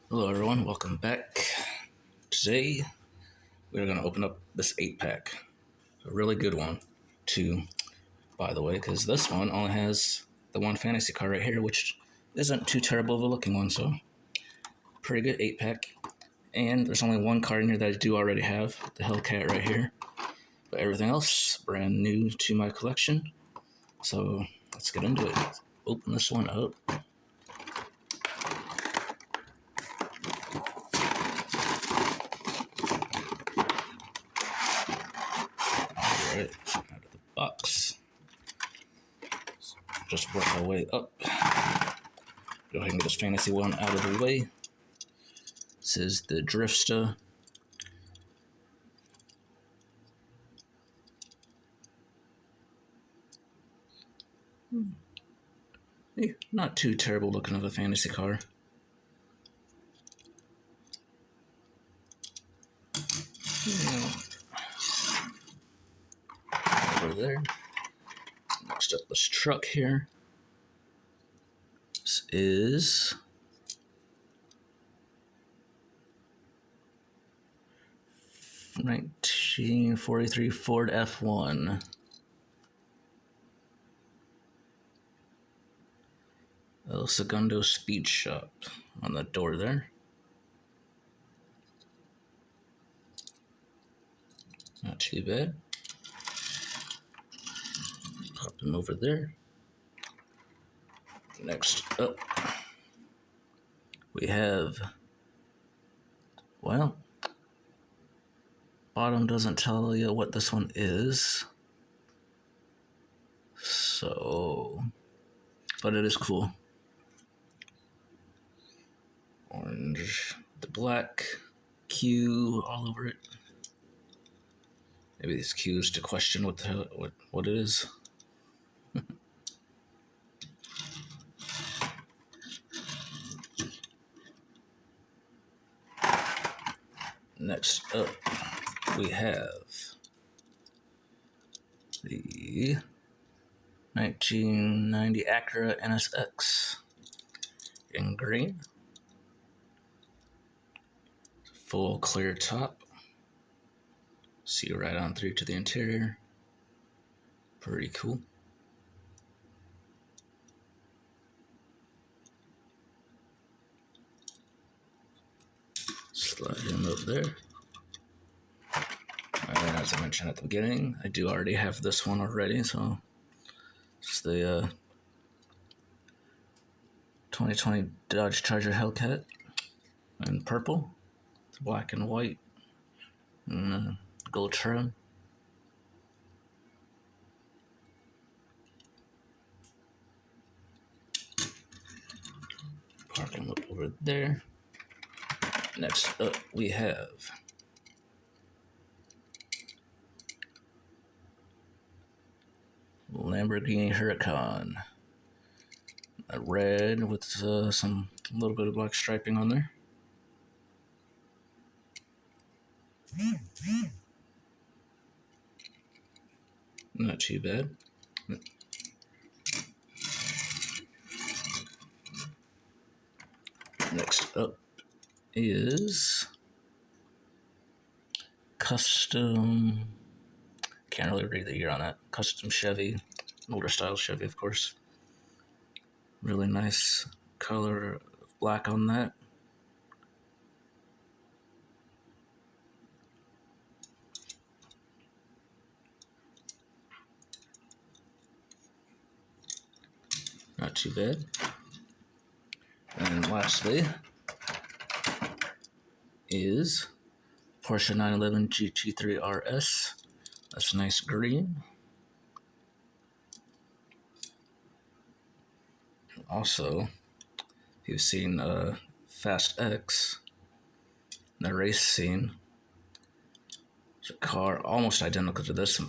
Hello everyone, welcome back. Today we're going to open up this 8-pack. A really good one too, by the way, because this one only has the one fantasy car right here, which isn't too terrible of a looking one, so pretty good 8-pack. And there's only one car in here that I do already have, the Hellcat right here. But everything else, brand new to my collection. So let's get into it. Let's open this one up. Alright, out of the box. Just work our way up. Go ahead and get this fantasy one out of the way. This is the Drifter. Hey, not too terrible looking of a fantasy car. Over there. Next up, this truck here. This is (1943) Ford F1. El Segundo Speed Shop on the door there. Not too bad. Pop him over there. Next up, we have, well, bottom doesn't tell you what this one is. So, but it is cool. Orange, the black Q all over it. Maybe these Q's to question what it is. Next up, we have the 1990 Acura NSX in green. Full clear top. See right on through to the interior. Pretty cool. Slide him up there. And as I mentioned at the beginning, I do already have this one already, so it's the 2020 Dodge Charger Hellcat in purple, black and white, and gold trim. Park him up over there. Next up, we have Lamborghini Huracan. A red with some little bit of black striping on there. Not too bad. Next up is custom. Can't really read the year on that. Custom Chevy, older style Chevy, of course. Really nice color of black on that. Not too bad. And lastly is Porsche 911 GT3 RS. That's nice green. Also, if you've seen Fast X, the race scene, it's a car almost identical to this,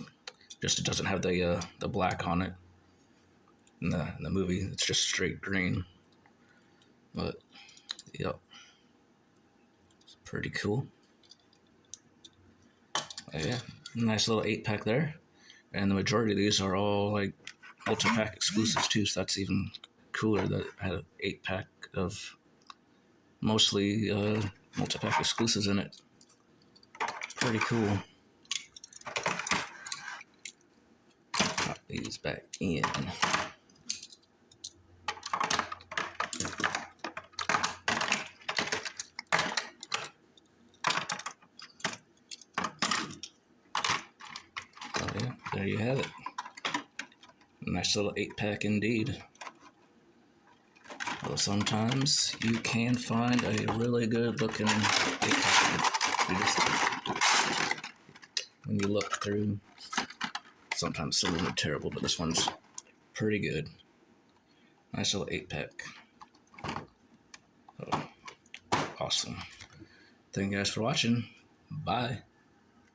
just it doesn't have the black on it. In the movie, it's just straight green. But, yep. It's pretty cool. Yeah, nice little 8-pack there. And the majority of these are all like multi-pack exclusives too, so that's even cooler that I had an 8-pack of mostly multi-pack exclusives in it. Pretty cool. Pop these back in. So yeah, there you have it. Nice little 8-pack indeed. Well, sometimes you can find a really good looking 8-pack. When you look through, sometimes some of them are terrible, but this one's pretty good. Nice little 8-pack. Oh, awesome. Thank you guys for watching. Bye.